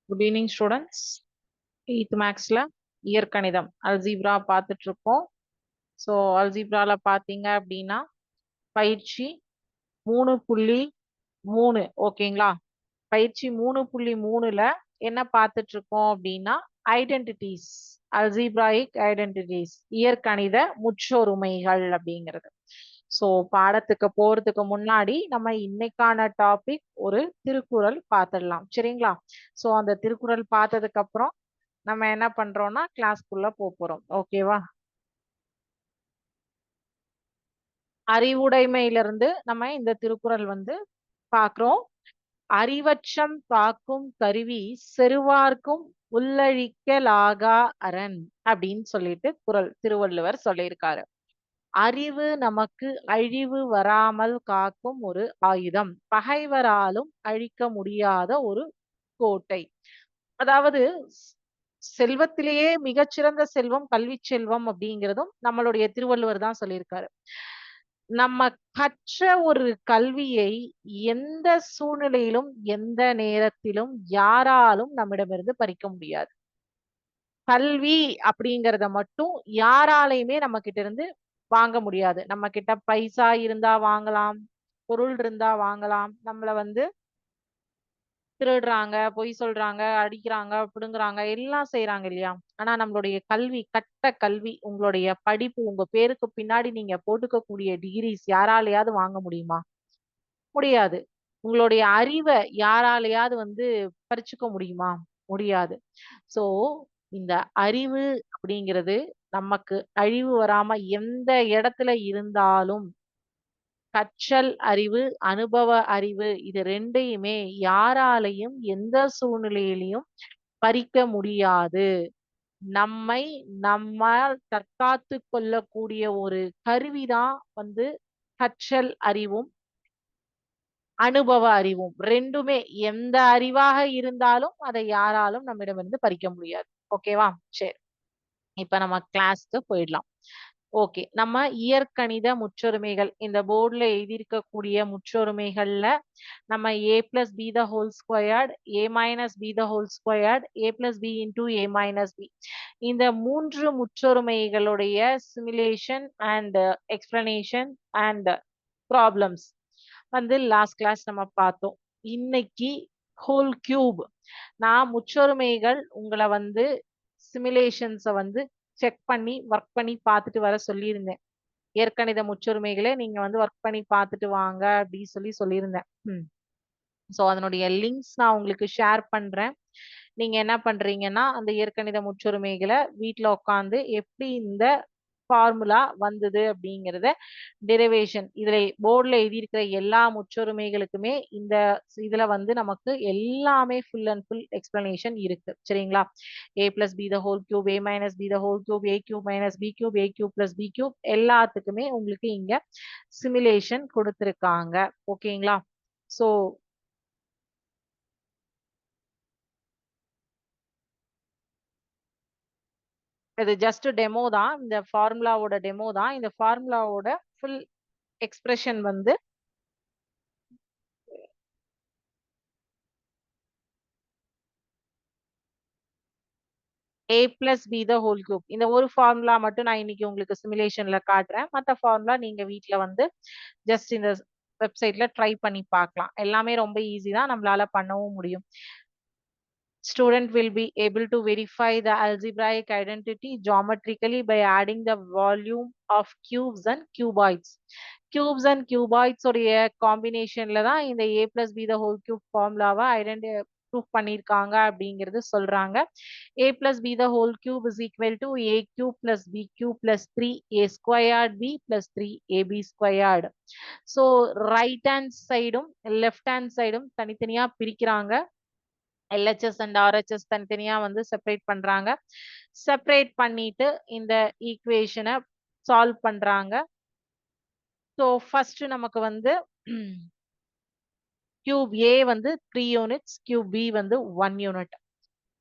Good evening students. 8th மேக்ஸ்ல இயற்கணிதம் algebra பார்த்துட்டு இருக்கோம். ஸோ அல்ஜீப்ரால பார்த்தீங்க அப்படின்னா பயிற்சி 3.3 ஓகேங்களா. பயிற்சி 3.3ல என்ன பார்த்துட்டு இருக்கோம் அப்படின்னா ஐடென்டிட்டிஸ், அல்ஜீப்ராயிக் ஐடென்டிட்டிஸ், இயற்கணித முற்றொருமைகள் அப்படிங்கிறது. ஸோ பாடத்துக்கு போறதுக்கு முன்னாடி நம்ம இன்னைக்கான டாபிக் ஒரு திருக்குறள் பார்த்துடலாம் சரிங்களா. ஸோ அந்த திருக்குறள் பார்த்ததுக்கு அப்புறம் நம்ம என்ன பண்றோம்னா கிளாஸ்க்குள்ள போறோம் ஓகேவா. அறிவுடைமையிலிருந்து நம்ம இந்த திருக்குறள் வந்து பார்க்கிறோம். அறிவற்றம் காக்கும் கருவி செருவார்க்கும் உள்ளழிக்கலாகா அரண் அப்படின்னு சொல்லிட்டு திருவள்ளுவர் சொல்லியிருக்காரு. அறிவு நமக்கு அழிவு வராமல் காக்கும் ஒரு ஆயுதம், பகைவராலும் அழிக்க முடியாத ஒரு கோட்டை. அதாவது செல்வத்திலேயே மிகச்சிறந்த செல்வம் கல்வி செல்வம் அப்படிங்கிறதும் நம்மளுடைய திருவள்ளுவர் தான் சொல்லியிருக்காரு. நம்ம கற்ற ஒரு கல்வியை எந்த சூழ்நிலையிலும் எந்த நேரத்திலும் யாராலும் நம்மிடமிருந்து பறிக்க முடியாது. கல்வி அப்படிங்கிறத மட்டும் யாராலையுமே நம்ம கிட்ட இருந்து வாங்க முடியாது. நம்ம கிட்ட பைசா இருந்தா வாங்கலாம், பொருள் இருந்தா வாங்கலாம். நம்மள வந்து திருடுறாங்க, பொய் சொல்றாங்க, அடிக்கிறாங்க, பிடுங்குறாங்க, எல்லாம் செய்யறாங்க இல்லையா. ஆனா நம்மளுடைய கல்வி, கட்ட கல்வி, உங்களுடைய படிப்பு, உங்க பேருக்கு பின்னாடி நீங்க போட்டுக்கக்கூடிய டிகிரிஸ் யாராலையாவது வாங்க முடியுமா? முடியாது. உங்களுடைய அறிவை யாராலையாவது வந்து பறிச்சுக்க முடியுமா? முடியாது. சோ இந்த அறிவு அப்படிங்கிறது நமக்கு அழிவு வராம எந்த இடத்துல இருந்தாலும் கற்றல் அறிவு, அனுபவ அறிவு, இது ரெண்டையுமே யாராலையும் எந்த சூழ்நிலையிலையும் பறிக்க முடியாது. நம்மை நம்மால் தற்காத்து கொள்ளக்கூடிய ஒரு கருவிதான் வந்து கற்றல் அறிவும் அனுபவ அறிவும். ரெண்டுமே எந்த அறிவாக இருந்தாலும் அதை யாராலும் நம்மிடமிருந்து பறிக்க முடியாது. ஓகேவா. சரி, இப்ப நம்ம கிளாஸ்க்கு போயிடலாம். ஓகே, நம்ம இயற்கணித முற்றொருமைகள் இந்த போர்டுல எழுதியிருக்கக்கூடிய முற்றொருமைகள்ல நம்ம a plus b the whole squared, a minus b the whole squared, a plus b into a minus b, இந்த மூன்று முற்றொருமைகளுடைய simulation and explanation and problems வந்து லாஸ்ட் கிளாஸ் நம்ம பார்த்தோம். இன்னைக்கு ஹோல் கியூப், நான் முற்றொருமைகள் உங்களை வந்து சிமுலேஷன்ஸை வந்து செக் பண்ணி ஒர்க் பண்ணி பார்த்துட்டு வர சொல்லியிருந்தேன். இயற்கணித முற்றொருமைகளை நீங்க வந்து ஒர்க் பண்ணி பார்த்துட்டு வாங்க அப்படின்னு சொல்லியிருந்தேன். ஸோ அதனுடைய லிங்க்ஸ் நான் உங்களுக்கு ஷேர் பண்றேன். நீங்க என்ன பண்றீங்கன்னா அந்த இயற்கணித முற்றொருமைகளை வீட்டில் உட்காந்து எப்படி இந்த ஃபார்முலா வந்தது அப்படிங்கிறத டெரிவேஷன் இதுல போர்டில் எழுதியிருக்கிற எல்லா முற்றொருமைகளுக்குமே இந்த இதுல வந்து நமக்கு எல்லாமே ஃபுல் அண்ட் ஃபுல் எக்ஸ்பிளனேஷன் இருக்கு சரிங்களா. a plus b the whole cube, a minus b the whole cube, a cube minus b cube, a cube plus b cube, எல்லாத்துக்குமே உங்களுக்கு இங்க சிமுலேஷன் கொடுத்துருக்காங்க ஓகேங்களா. ஸோ இது ஜஸ்ட் டெமோ தான், இந்த ஃபார்முலாவோட டெமோ தான். இந்த ஃபார்முலாவோட ஃபுல் எக்ஸ்பிரஷன் வந்து a plus b the whole cube, இந்த ஒரு ஃபார்முலா மட்டும் நான் இன்னைக்கு உங்களுக்கு சிமுலேஷன்ல காட்டுறேன். மற்ற ஃபார்முலா நீங்க வீட்ல வந்து ஜஸ்ட் இந்த வெப்சைட்ல ட்ரை பண்ணி பார்க்கலாம். எல்லாமே ரொம்ப ஈஸி தான், நம்மளால பண்ணவும் முடியும். Student will be able to verify the algebraic identity geometrically by adding the volume of cubes and cuboids. Cubes and cuboids உடைய காம்பினேஷன்ல தான் இந்த a plus b the whole cube ஃபார்முலாவை ப்ரூஃப் பண்ணியிருக்காங்க அப்படிங்கிறது சொல்றாங்க. a plus b the whole cube is equal to a cube plus b cube plus 3a squared b plus 3ab squared. So right hand சைடும் left hand சைடும் தனித்தனியா பிரிக்கிறாங்க. LHS and RHS தனித்தனியா வந்து செப்பரேட் பண்றாங்க. செப்பரேட் பண்ணிட்டு இந்த ஈக்குவேஷனை சால்வ் பண்றாங்க. ஸோ ஃபர்ஸ்ட் நமக்கு வந்து கியூப் ஏ வந்து 3 யூனிட்ஸ், கியூப் பி வந்து 1 யூனிட்,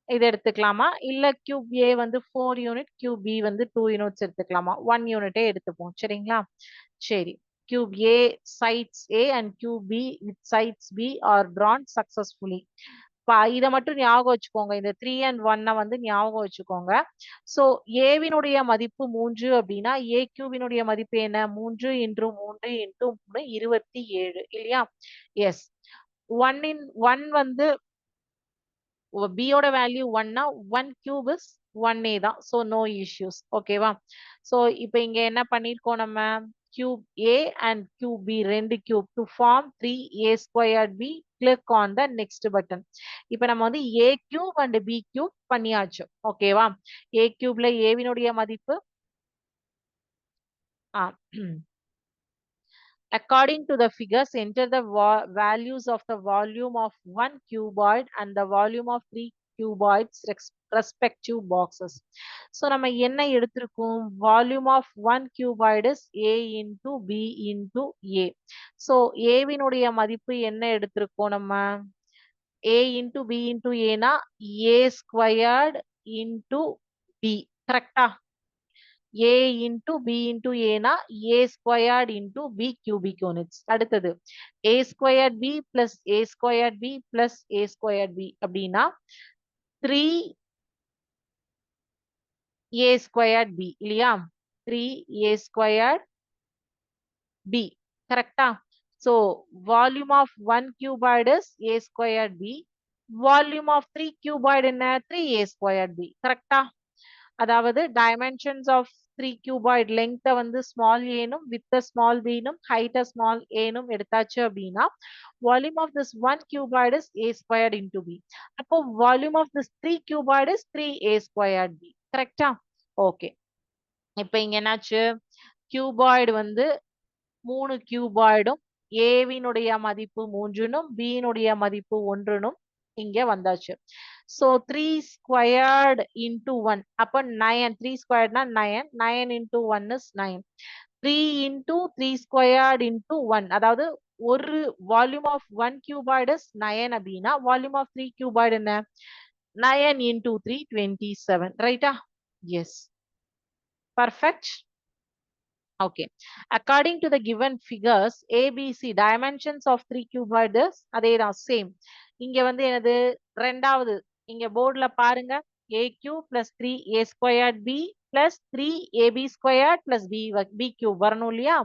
இது எடுத்துக்கலாமா? இல்ல கியூப் ஏ வந்து 4 யூனிட், கியூப் பி வந்து 2 யூனிட்ஸ் எடுத்துக்கலாமா? 1 யூனிட்டே எடுத்துப்போம் சரிங்களா. சரி, cube A sides A and cube B with sides B are drawn successfully. இத மட்டும் ஞாபகம் வச்சுக்கோங்க. இந்த 3 and 1 வந்து ஞாபகம் வச்சுக்கோங்க. சோ ஏவினுடைய மதிப்பு 3 அப்படின்னா ஏ கியூபினுடைய மதிப்பு என்ன? 3 இன்டு 3 இன்டு 3 27 இல்லையா? எஸ். 1 வந்து b யோட வேல்யூ 1னா 1 கியூப் இஸ் 1a தான். So no issues. ஓகேவா? சோ இப்போ இங்க என்ன பண்ணிருக்கோம் நம்ம? Cube a and cube b ரெண்டு cube to form 3a squared b. Click on the next button. இப்போ நம்ம வந்து a cube and b cube பண்ணியாச்சு. ஓகேவா? a கியூப்ல a வினுடைய மதிப்பு according to the figures, enter the values of the volume of one cuboid and the volume of three cuboids respective boxes. So நம்ம என்ன எடுத்திருக்கோம்? Volume of one cuboid is a into b into a. So a வினுடைய மதிப்பு என்ன எடுத்திருக்கோம் நம்ம? a into b into a னா a squared into b. கரெக்டா? a into b into a னா a squared into b cubic units. அடுத்தது a squared b plus a squared b plus a squared b அப்படின்னா 3a squared b இல்லையா? 3a squared b. கரெக்டா? So volume of 1 cuboid is a squared b. Volume of 3 cuboid என்ன? 3a squared b. கரெக்டா? அதாவது dimensions of 3 cuboid length வந்து small a னும் width small b னும் height small a னும் எடுத்தாச்சு அப்படின்னா volume of this 1 cuboid is a squared into b. அப்போ volume of this 3 cuboid is 3a squared b. கரெக்டா? ஓகே. இப்போ இங்க என்னாச்சு? cuboid வந்து 3 cuboidum a வினுடைய மதிப்பு 3 னும் b னுடைய மதிப்பு 1 னும் இங்க வந்தாச்சு. So 3 squared into 1. அப்ப 9. 3 squared na 9. 9 into 1 is 9. 3 into 3 squared into 1. அதாவது ஒரு volume of 1 cuboid is 9 அப்படின்னா volume of 3 cuboid என்ன? 9 into 3 27. Right? Yes. Perfect. Okay. According to the given figures, ABC dimensions of 3 cuboid is அதேதான் same. இங்க வந்து எனது ரெண்டாவது இங்க போர்டுல பாருங்க a cube plus 3a squared b plus 3ab squared plus b cube வரணும் இல்லையா?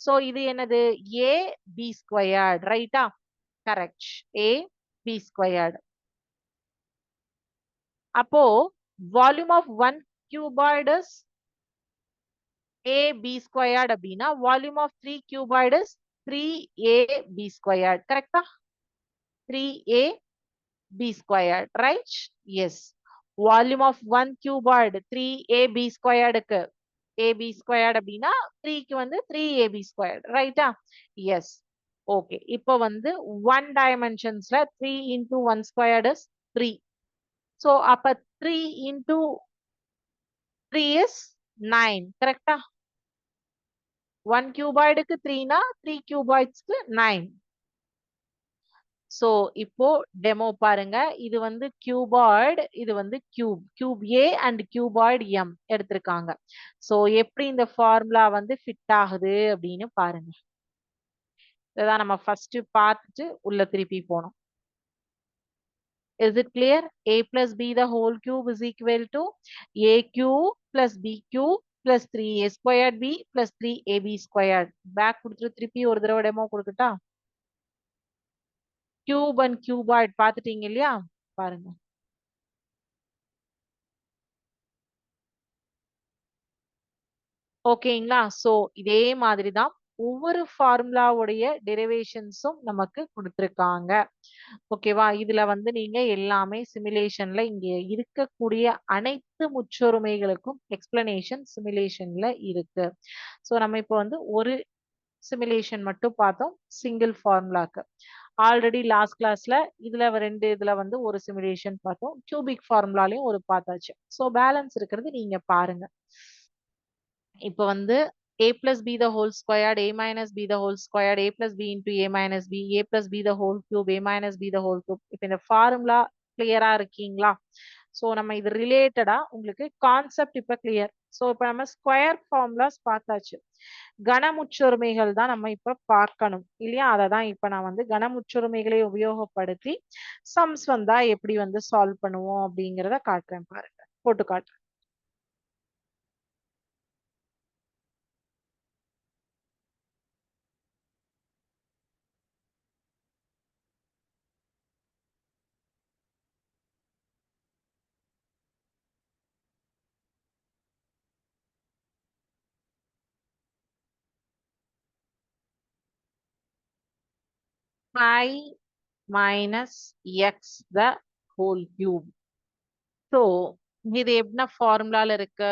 So இது எனது a b squared. ரைட்டா? Correct. a b squared. அப்போ volume of 1 cuboid is ab squared அப்படின்னா volume of 3 cuboid is 3ab squared. கரெக்டா? 3ab squared. Right? Yes. Volume of 1 cuboid 3ab squared க்கு ab squared அப்படின்னா 3 க்கு வந்து 3ab squared. ரைட்டா? Yes. Okay. இப்போ வந்து 1 dimensionsல 3 into 1 squared is 3. So அப்ப 3 into 3 is 9. கரெக்டா? 1 cuboidக்கு 3 னா 3 cuboidsக்கு 9. So இப்போ டெமோ பாருங்க. இது வந்து cuboid, இது வந்து cube A and cuboid M எடுத்திருக்காங்க. So எப்படி இந்த ஃபார்முலா வந்து ஃபிட் ஆகுது அப்படின்னு பாருங்க. இதான் நம்ம ஃபர்ஸ்ட் பார்த்துட்டு உள்ள திருப்பி போனோம். Is it clear? A plus B the whole cube is equal to A cube plus B cube plus 3A squared B plus 3AB squared. Back கொடுத்துட்டு திருப்பி ஒரு தடவை டெமோ கொடுக்கட்டா? Cube and cuboid பார்த்துட்டீங்க இல்லையா? பாருங்க. ஓகேங்களா? சோ இதே மாதிரி தான் ஒவ்வொரு ஃபார்முலாவுடைய டெரிவேஷன்ஸும் நமக்கு கொடுத்திருக்காங்க. ஓகேவா? இதுல வந்து நீங்க எல்லாமே சிமுலேஷன்ல இங்க இருக்கக்கூடிய அனைத்து முற்றொருமைகளுக்கும் எக்ஸ்பிளனேஷன் சிமுலேஷன்ல இருக்கு. சோ நம்ம இப்போ வந்து ஒரு சிமுலேஷன் மட்டும் பார்த்தோம் சிங்கிள் ஃபார்முலாக்கு. ஆல்ரெடி லாஸ்ட் கிளாஸ்ல இதுல வந்து ஒரு சிமுலேஷன் பார்த்தோம். கியூபிக் ஃபார்முலாலையும் ஒரு பார்த்தாச்சு. சோ பேலன்ஸ் இருக்கிறது நீங்க பாருங்க. இப்போ வந்து a plus b the whole squared, a minus b the whole squared, a plus b into a minus b, a plus b the whole cube, a minus b the whole cube. இப்போ இந்த formula கிளியரா இருக்கீங்களா? So நம்ம இது ரிலேட்டடா உங்களுக்கு concept இப்ப clear. So இப்ப நம்ம ஸ்கொயர் ஃபார்முலாஸ் பார்த்தாச்சு. கனமுற்றொருமைகள் தான் நம்ம இப்ப பார்க்கணும் இல்லையா? அதை தான் இப்ப நான் வந்து கனமுற்றொருமைகளை உபயோகப்படுத்தி சம்ஸ் வந்தா எப்படி வந்து சால்வ் பண்ணுவோம் அப்படிங்கிறத காட்டுறேன் பாருங்க. போட்டு காட்டுறேன். Five minus x the whole cube. So இது என்ன ஃபார்முலால இருக்கு?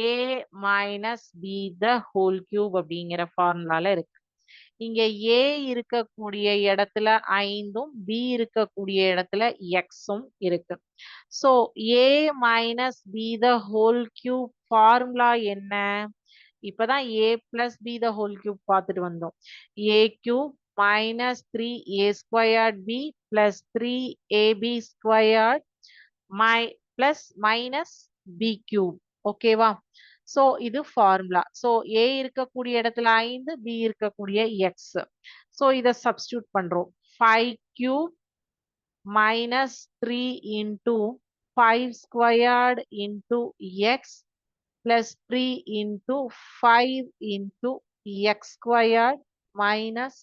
A minus b the whole cube அப்படிங்கிற ஃபார்முலால இருக்கு. இங்க ஏ இருக்கக்கூடிய இடத்துல 5உம் பி இருக்கக்கூடிய இடத்துல எக்ஸும் இருக்கு. So a minus b the whole cube formula என்ன? இப்பதான் a plus b the whole cube பார்த்துட்டு வந்தோம். A cube minus 3a² b plus 3ab squared plus minus b cube. ஓகேவா? சோ இது ஃபார்முலா. சோ ஏ இருக்கக்கூடிய இடத்துல 5, பி இருக்கக்கூடிய X. So இத சப்ஸ்டியூட் பண்றோம். 5 cube minus 3 into 5 squared into X plus 3 into 5 into X squared minus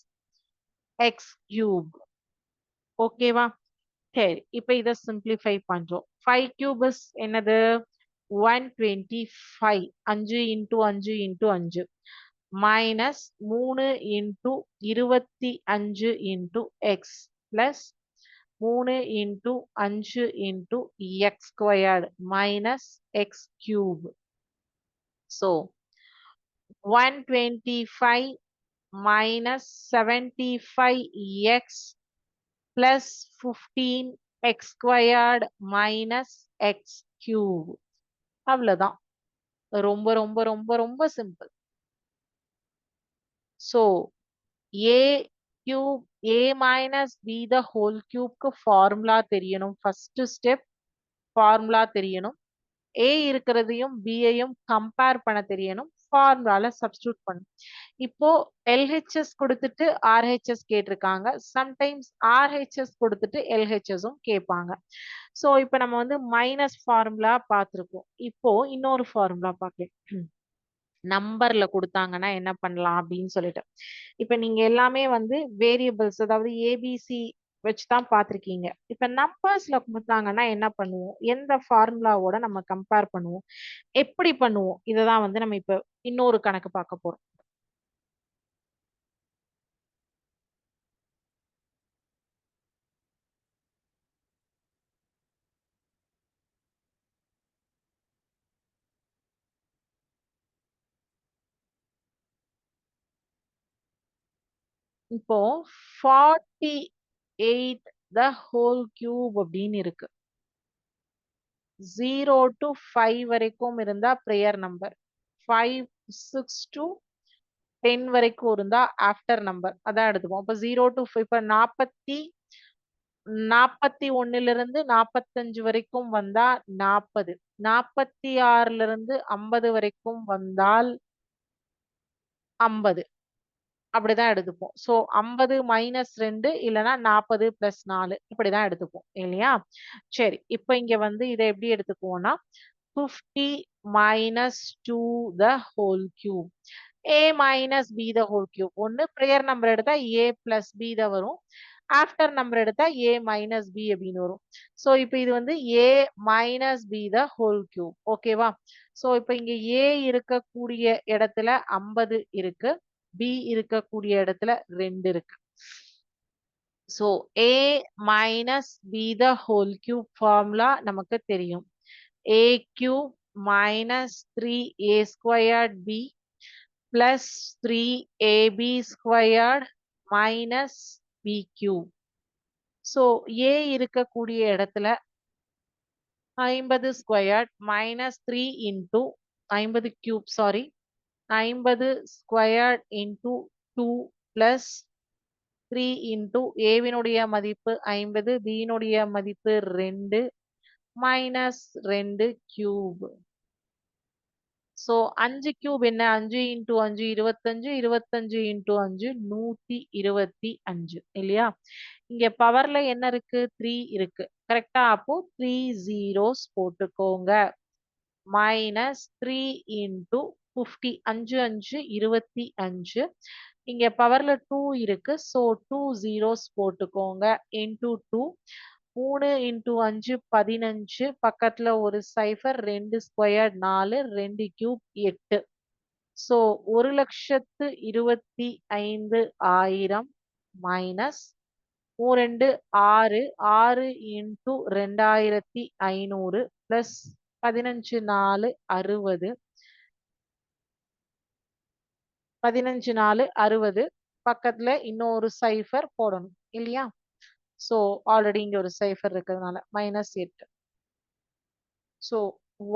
X cube. ஓகேவா? சரி, இப்ப இத சிம்பிளிஃபை பண்றோம். 5 கியூப் இஸ் என்னது? 125. 5 into 5 into 5 minus 3 into 25 into X plus 3 into 5 into X squared minus X cube. So 125 minus 75x plus 15x squared minus x cube. அவ்வளவுதான். ரொம்ப ரொம்ப ரொம்ப ரொம்ப simple. So a cube a minus b the whole cube க்கு formula தெரியணும். First step formula தெரியணும். a இருக்கிறதையும் b ஐயும் கம்பேர் பண்ண தெரியணும். ஃபார்முலால சப்ஸ்டியூட் பண்ணணும். இப்போ LHS கொடுத்துட்டு RHS கேட்டிருக்காங்க. சம்டைம்ஸ் RHS கொடுத்துட்டு LHSம் கேட்பாங்க. ஸோ இப்போ நம்ம வந்து மைனஸ் ஃபார்முலா பார்த்துருக்கோம். இப்போ இன்னொரு ஃபார்முலா பார்க்கலாம். நம்பர்ல கொடுத்தாங்கன்னா என்ன பண்ணலாம் அப்படின்னு சொல்லிட்டு. இப்ப நீங்க எல்லாமே வந்து வேரியபிள்ஸ், அதாவது ஏபிசி வச்சுதான் பார்த்திருக்கீங்க. இப்ப நம்பர்ஸ்ல கொடுத்தாங்கன்னா என்ன பண்ணுவோம்? எந்த ஃபார்முலாவோட நம்ம கம்பேர் பண்ணுவோம்? எப்படி பண்ணுவோம்? இததான் வந்து நம்ம இப்ப இன்னொரு கணக்கு பார்க்க போறோம். இப்போ 48 த ஹோல் கியூப் அப்படின்னு இருக்கு. 0 to 5 வரைக்கும் இருந்தா பிரேயர் நம்பர், 5 6 to 10 வரைக்கும் இருந்தா ஆஃப்டர் நம்பர். அதான் எடுத்துப்போம். அப்ப 0 to 5, இப்ப 41ல இருந்து 45 வரைக்கும் வந்தா 40, 46ல இருந்து 50 வரைக்கும் வந்தால் 50. அப்படிதான் எடுத்துப்போம். சோ 50 மைனஸ் 2 இல்லைன்னா 40 பிளஸ் 4 இப்படிதான் எடுத்துப்போம் இல்லையா? சரி, இப்ப இங்க வந்து இதை எப்படி எடுத்துக்குவோம்னா 50 minus 2 the whole cube. A minus B the whole cube. ஒன்னு prayer number எடுத்தா A plus B தான் வரும். ஆஃப்டர் நம்பர் எடுத்தா A minus B அப்படின்னு வரும். ஸோ இப்போ இது வந்து A minus B the whole cube. ஓகேவா? ஸோ இப்போ இங்க A இருக்கக்கூடிய இடத்துல 50 இருக்கு. B இருக்கக்கூடிய இடத்துல 2 இருக்கு. So A minus B the whole cube formula நமக்கு தெரியும். A cube minus 3a squared b plus 3ab squared minus b cube. So a இருக்கக்கூடிய இடத்துல 50 squared minus 3 into 50 cube, sorry, 50 squared into 2 plus 3 into a வினுடைய மதிப்பு 50, b வினுடைய மதிப்பு 2 minus 2 cube. So 5 cube என்ன? 5 into 5 25, 25 into 5 125 இல்லையா? இங்க பவர்ல என்ன இருக்கு? 3 இருக்கு. கரெக்டா? அப்போ 3 zeros போட்டுக்கோங்க. Minus 3 into 50. 5 5 25. இங்க பவர்ல 2 இருக்கு. சோ 2 zeros போட்டுக்கோங்க. இன்டூ 2. 3 இன்டூ 5 15. பக்கத்துல ஒரு cipher. 2 square 4. 2 cube 8. So 1,25,000 minus 2 6. 6 into 2500 plus 15 4 60. 15 4 60. பக்கத்துல இன்னொரு சைஃபர் போடணும் இல்லையா? சோ ஆல்ரெடி இங்க ஒரு சைஃபர் இருக்கிறதுனால மைனஸ் 8. சோ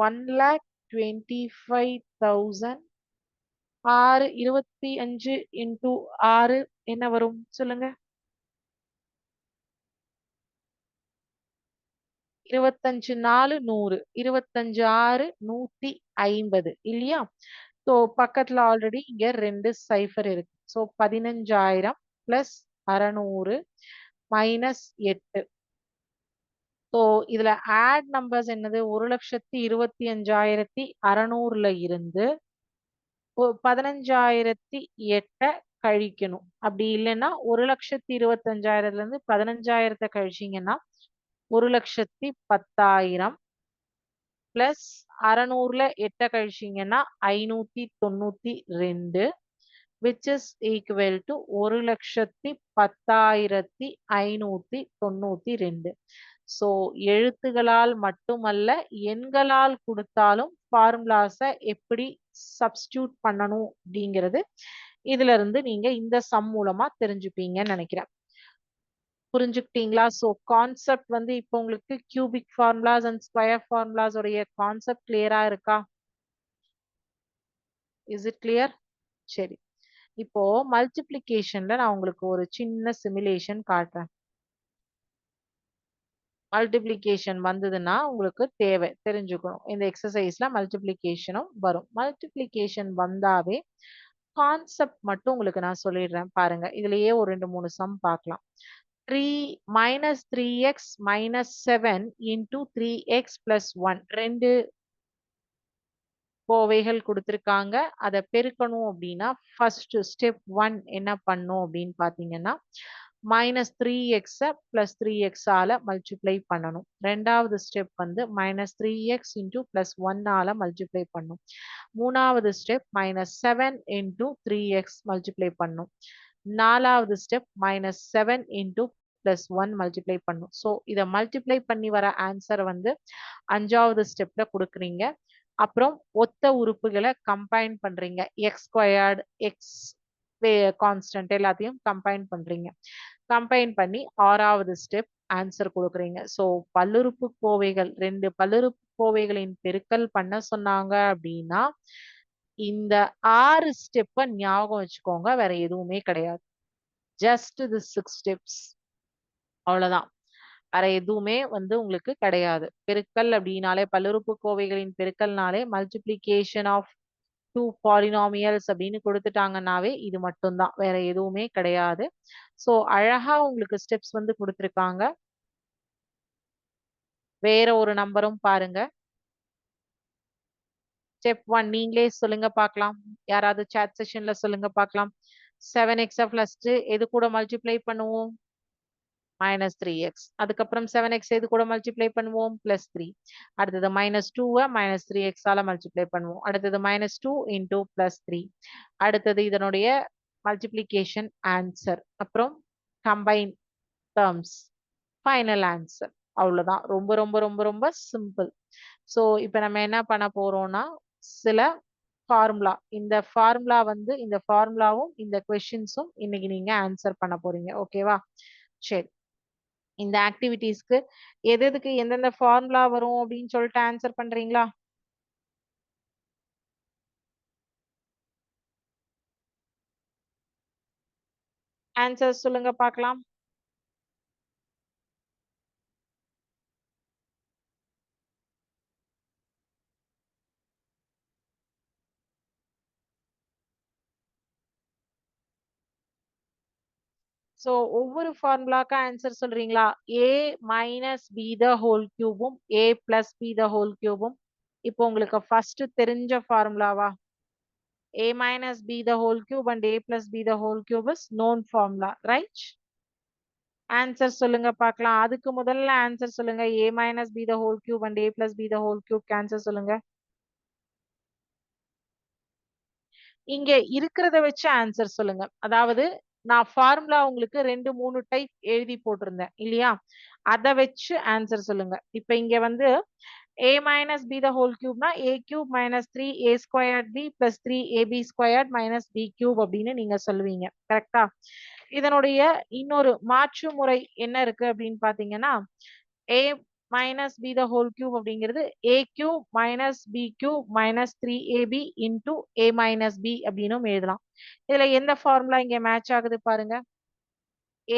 1,25,000. 6 25 இன்டூ 6 என்ன வரும் சொல்லுங்க? 25 4 100. 25 6 150 இல்லையா? சோ பக்கத்துல ஆல்ரெடி இங்க 2 சைஃபர் இருக்கு. So 15,000 plus 600 minus 8. சோ இதுல ஆட் நம்பர்ஸ் என்னது? 1,25,600ல இருந்து 15,008 கழிக்கணும். அப்படி இல்லைன்னா 1,25,000ல இருந்து 15,000 கழிச்சீங்கன்னா 1,10,000 பிளஸ் 600ல 8 கழிச்சீங்கன்னா 592 which is equal to 1,10,592. So எழுத்துகளால் மட்டுமல்ல எண்களால் கொடுத்தாலும் ஃபார்முலாஸ எப்படி சப்ஸ்டியூட் பண்ணணும் அப்படிங்கிறது இதுல இருந்து நீங்க இந்த சம் மூலமா தெரிஞ்சுப்பீங்கன்னு நினைக்கிறேன். புரிஞ்சுக்கிட்டீங்களா? சோ கான்செப்ட் வந்து இப்போ உங்களுக்கு cubic formulas and square formulas உடைய கான்செப்ட் கிளியரா இருக்கா? Is it clear? சரி. இப்போ மல்டிப்ளிகேஷன்ல நான் உங்களுக்கு ஒரு சின்ன சிமுலேஷன் காட்டுறேன். மல்டிப்ளிகேஷன் வந்ததுன்னா உங்களுக்கு தேவை தெரிஞ்சுக்கணும். இந்த எக்ஸசைஸ்ல மல்டிப்ளிகேஷனும் வரும். மல்டிப்ளிகேஷன் வந்தாவே கான்செப்ட் மட்டும் உங்களுக்கு நான் சொல்லிடுறேன் பாருங்க. இதுலயே ஒரு 2 3 சம் பார்க்கலாம். 3 minus 3x minus 7 into 3x plus 1. 2 கோவைகள் கொடுத்திருக்காங்க. அதை பெருக்கணும் அப்படின்னா ஃபர்ஸ்ட் ஸ்டெப் 1 என்ன பண்ணும் அப்படின்னு பாத்தீங்கன்னா மைனஸ் 3x பிளஸ் 3x ஆல மல்டிப்ளை பண்ணணும். ரெண்டாவது ஸ்டெப் வந்து மைனஸ் 3x இன்டூ பிளஸ் 1 ஆல மல்டிப்ளை பண்ணும். மூணாவது step minus 7 into 3x multiply பண்ணும். நாலாவது step minus 7 into plus 1 multiply பண்ணும். ஸோ இதை மல்டிப்ளை பண்ணி வர ஆன்சர் வந்து 5வது ஸ்டெப்ல கொடுக்குறீங்க. அப்புறம் ஒத்த உறுப்புகளை கம்பைன் பண்றீங்க. எக்ஸ் ஸ்கொயர்டு, எக்ஸ் கான்ஸ்டன்ட் எல்லாத்தையும் கம்பைன் பண்றீங்க. கம்பைன் பண்ணி 6வது ஸ்டெப் ஆன்சர் கொடுக்குறீங்க. ஸோ பல்லுறுப்புக்கோவைகள் 2 பல்லுறுப்புக்கோவைகளின் பெருக்கல் பண்ண சொன்னாங்க அப்படின்னா இந்த 6 ஸ்டெப்பை ஞாபகம் வச்சுக்கோங்க. வேற எதுவுமே கிடையாது. Just the 6 steps. அவ்வளவுதான். வேற எதுவுமே வந்து உங்களுக்கு கிடையாது. பெருக்கல் அப்படின்னாலே பல்லுறுப்புக்கோவைகளின் பெருக்கல்னாலே மல்டிப்ளிகேஷன் ஆஃப் 2 பாலினாமியல்ஸ் அப்படின்னு கொடுத்துட்டாங்கன்னாவே இது மட்டும்தான். வேற எதுவுமே கிடையாது. சோ அழகா உங்களுக்கு ஸ்டெப்ஸ் வந்து கொடுத்துருக்காங்க. வேற ஒரு நம்பரும் பாருங்க. ஸ்டெப் 1 நீங்களே சொல்லுங்க பார்க்கலாம். யாராவது சாட் செஷன்ல சொல்லுங்க பார்க்கலாம். 7x ஃபர்ஸ்ட் எது கூட மல்டிப்ளை பண்ணுவோம்? Minus 3x. அதுக்கப்புறம் 7x எது கூட மல்டிப்ளை பண்ணுவோம்? பிளஸ் 3. அடுத்தது மைனஸ் 2 மைனஸ் 3x ஆல மல்டிப்ளை பண்ணுவோம். அடுத்தது மைனஸ் 2 இன்டூ பிளஸ் 3. அடுத்தது இதனுடைய மல்டிப்ளிகேஷன் ஆன்சர். அப்புறம் கம்பைன் டேர்ம்ஸ். Final answer. அவ்வளவுதான். ரொம்ப ரொம்ப ரொம்ப ரொம்ப சிம்பிள். ஸோ இப்போ நம்ம என்ன பண்ண போறோம்னா சில ஃபார்முலா. இந்த ஃபார்முலா வந்து இந்த ஃபார்முலாவும் இந்த கொஸ்டின்ஸும் இன்னைக்கு நீங்க ஆன்சர் பண்ண போறீங்க. ஓகேவா? சரி. இந்த ஆக்டிவிட்டீஸ்க்கு எது எதுக்கு எந்தெந்த ஃபார்முலா வரும் அப்படின்னு சொல்லிட்டு ஆன்சர் பண்றீங்களா? ஆன்சர் சொல்லுங்க பார்க்கலாம். சோ ஒவ்வொரு ஃபார்முலாக்கு ஆன்சர் சொல்றீங்களா? a minus b the whole கியூபும் a plus b the whole கியூபும் இப்போ உங்களுக்கு ஃபர்ஸ்ட் தெரிஞ்ச ஃபார்முலாவா? a minus b the whole cube and a plus b the whole cube is known formula, right? Answer சொல்லுங்க பார்க்கலாம். அதுக்கு முதல்ல ஆன்சர் சொல்லுங்க. a minus b the whole cube and a plus b the whole cube answer சொல்லுங்க. இங்க இருக்கிறத வச்சு answer சொல்லுங்க. அதாவது நான் ஃபார்முலா உங்களுக்கு 2 3 டைப் எழுதி போட்டிருந்தேன் இல்லையா? அத வச்சு ஆன்சர் சொல்லுங்க. இப்ப இங்க வந்து a minus b the whole cube னா a cube minus 3a squared b plus 3ab squared minus b cube அப்படின்னு நீங்க சொல்லுவீங்க. கரெக்டா? இதனுடைய இன்னொரு மாற்று முறை என்ன இருக்கு அப்படின்னு பாத்தீங்கன்னா a minus b the whole cube அப்படிங்கிறது a cube minus b cube minus 3ab into a minus b அப்படின்னும் எழுதலாம். இதுல எந்த ஃபார்முலா இங்க மேட்ச் ஆகுது பாருங்க.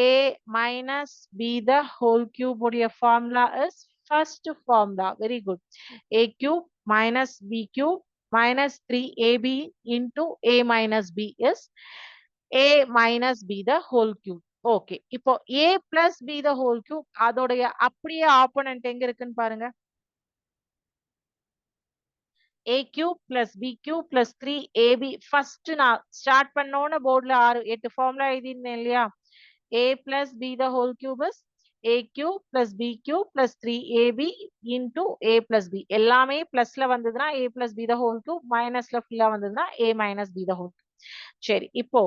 a minus b the whole cube உடைய formula is first formula. Very good. a cube minus b cube minus 3ab into a minus b is a minus b the whole cube. Okay. இப்போ a plus b the whole cube அதோடைய அப்படியே opponent எங்க இருக்குன்னு பாருங்க. a cube plus b cube plus 3ab first நான் start பண்ணோன போர்டுல 6 8 formula எழுதிருந்தேன் இல்லையா? a plus b the whole cube is a cube plus b cube plus 3ab into a plus b எல்லாமே பிளஸ்ல வந்ததுன்னா a plus b the whole cube மைனஸ்ல ஃபுல்லா வந்ததுன்னா a minus b the whole cube. சரி இப்போ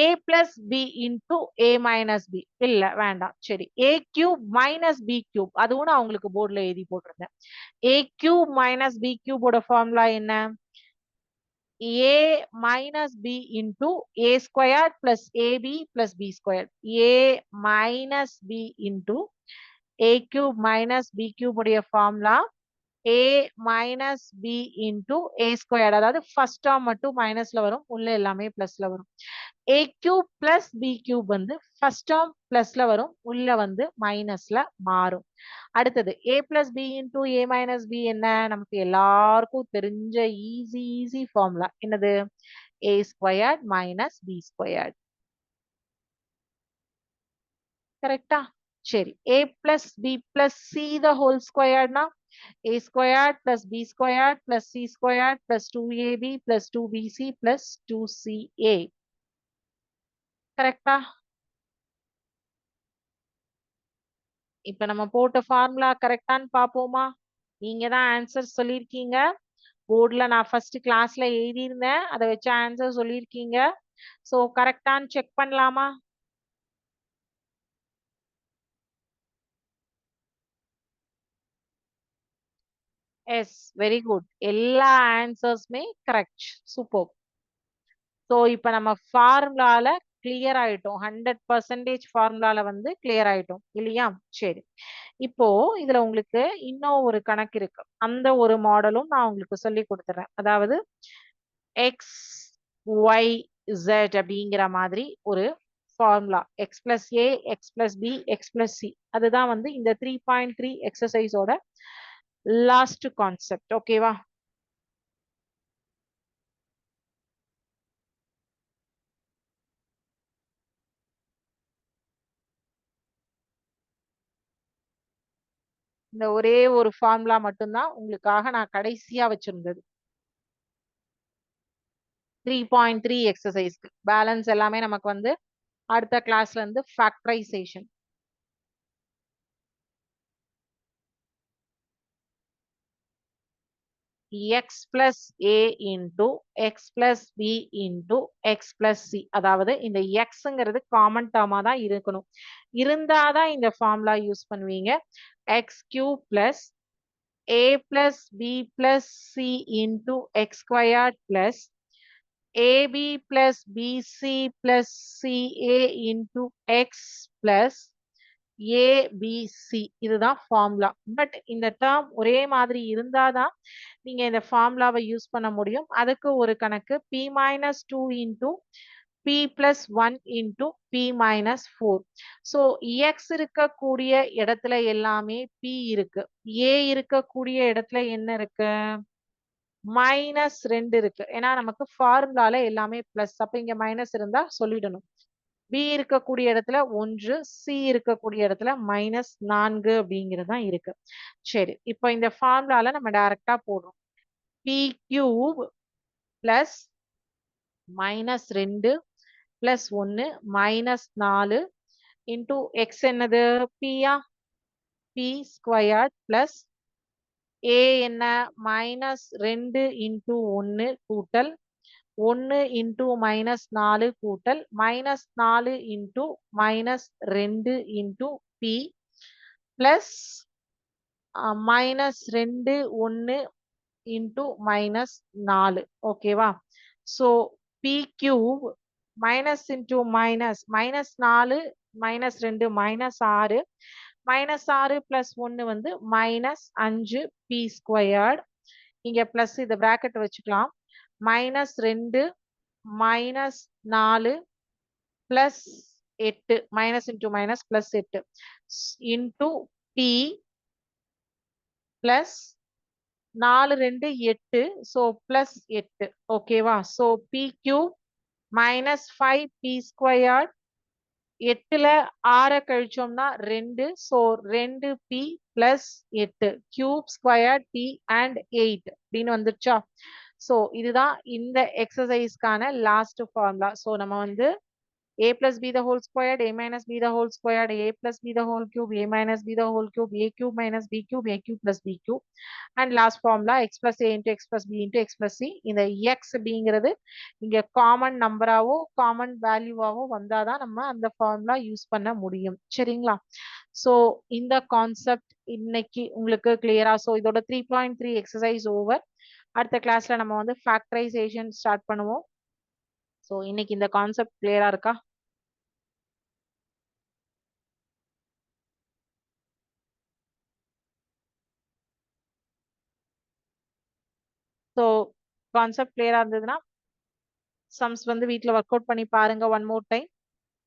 a plus b into a minus b இல்ல வேண்டாம். சரி a cube minus b cube அதுவும் நான் உங்களுக்கு போர்டுல எழுதி போட்டிருந்தேன். a cube minus b cube ஓட ஃபார்முலா என்ன? a minus b into a squared plus ab plus b squared. a minus b into a cube minus b cube உடைய formula a minus b into a squared. அதாவது first term மட்டும் மைனஸ்ல வரும், உள்ள எல்லாமே பிளஸ்ல வரும். a cube plus b cube வந்து first term பிளஸ்ல வரும், உள்ள வந்து மைனஸ்ல மாறும். அடுத்தது a plus b into a minus b என்ன? நமக்கு எல்லாருக்கும் தெரிஞ்ச ஈஸி ஃபார்முலா என்னது? a squared minus b squared. கரெக்டா? சரி a plus b plus c the whole squared னா a squared plus b squared plus c squared plus 2ab plus 2bc plus 2ca. கரெக்டா? இப்ப நம்ம போட்ட ஃபார்முலா கரெக்டான்னு பாப்போமா? நீங்க தான் ஆன்சர் சொல்லியிருக்கீங்க. போர்டுல நான் ஃபர்ஸ்ட் கிளாஸ்ல எழுதியிருந்தேன், அதை வச்சு ஆன்சர் சொல்லியிருக்கீங்க. சோ கரெக்டான்னு செக் பண்ணலாமா? Yes, very good. எல்லா ஆன்சர்ஸ்மே கரெக்ட். சூப்பர். சோ இப்ப நம்ம ஃபார்முலால கிளியர் ஆயிட்டோம். 100% ஃபார்முலால வந்து கிளியர் ஆயிட்டோம் இல்லையா? சரி. இப்போ இதுல உங்களுக்கு இன்னும் ஒரு கணக்கு இருக்கு. அந்த ஒரு மாடலும் நான் உங்களுக்கு சொல்லி கொடுத்துறேன். அதாவது x y z அப்படிங்கிற மாதிரி ஒரு formula x plus a x plus b x plus c அதுதான் வந்து இந்த 3.3 எக்ஸசைஸோட லாஸ்ட் கான்செப்ட். ஓகேவா? இந்த ஒரே ஒரு ஃபார்முலா மட்டும்தான் உங்களுக்காக நான் கடைசியா வச்சிருந்தது. 3.3 எக்ஸசைஸ்க்கு பேலன்ஸ் எல்லாமே நமக்கு வந்து அடுத்த கிளாஸ்ல இருந்து factorisation. x plus a into x plus b into x plus c அதாவது இந்த xங்கிறது காமன் டேர்மா தான் இருக்கணும். இருந்தாதான் இந்த ஃபார்முலா யூஸ் பண்ணுவீங்க. x cube plus a plus b plus c into x squared plus ab plus bc plus ca into x plus abc இதுதான் formula. But இந்த term ஒரே மாதிரி இருந்தாதான் நீங்க இந்த ஃபார்முலாவை யூஸ் பண்ண முடியும். அதுக்கு ஒரு கணக்கு p minus 2 into p plus 1 into p minus 4. So x இருக்கக்கூடிய இடத்துல எல்லாமே p இருக்கு. a இருக்கக்கூடிய இடத்துல என்ன இருக்கு? -2 இருக்கு. ஏன்னா நமக்கு ஃபார்முலால எல்லாமே பிளஸ். அப்ப இங்க மைனஸ் இருந்தா சொல்லிடணும். B இருக்கக்கூடிய இடத்துல 1, C இருக்கக்கூடிய இடத்துல -4 அப்படிங்கிறது தான் இருக்கு. சரி, இப்போ இந்த ஃபார்முலால நம்ம டைரக்டா போடுறோம். P³ plus -2 plus 1 -4 into X என்னது? P-யா? P² பிளஸ் A என்ன? -2 இன்டூ 1 கூட்டல் 1 இன்டூ -4 கூட்டல் -4 into -2 into P plus -2 1 into -4. ஓகேவா? So P³ minus into minus -4 -2 -6 -6 plus 1 வந்து -5 P². இங்க பிளஸ் இத பிராக்கெட் வச்சுக்கலாம். -2 -4 plus 8 minus into minus plus 8 into P plus 4 2 8 so plus 8. ஓகேவா? So PQ -5 P². 8ல 6 கழிச்சோம்னா 2 so 2P plus 8 cube square P and 8 அப்படின்னு வந்துருச்சா? So இதுதான் இந்த எக்ஸசைஸ்க்கான லாஸ்ட் ஃபார்முலா. ஸோ நம்ம வந்து a plus b the whole squared, a minus b the whole squared, a plus b the whole cube, a minus b the whole cube, a cube minus b cube, a cube plus b cube. And last formula x plus a into x plus b into x plus c. இந்த x அப்படிங்கிறது இங்க common நம்பராவோ common வேல்யூவாவோ வந்தாதான் நம்ம அந்த formula use பண்ண முடியும். சரிங்களா? So இந்த கான்செப்ட் இன்னைக்கு உங்களுக்கு கிளியரா? ஸோ இதோட 3.3 எக்ஸசைஸ் ஓவர். அடுத்த கிளாஸ்ல நம்ம வந்து ஃபேக்டரைசேஷன் ஸ்டார்ட் பண்ணுவோம். ஸோ இன்னைக்கு இந்த கான்செப்ட் கிளியரா இருக்கா? ஸோ கான்செப்ட் கிளியரா இருந்ததுன்னா சம்ஸ் வந்து வீட்டில் ஒர்க் அவுட் பண்ணி பாருங்க ஒன் மோர் டைம்.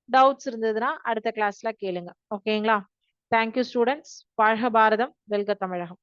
டவுட்ஸ் இருந்ததுன்னா அடுத்த கிளாஸ்ல கேளுங்க. ஓகேங்களா? Thank you students. வாழ்க பாரதம், வெல்க தமிழகம்.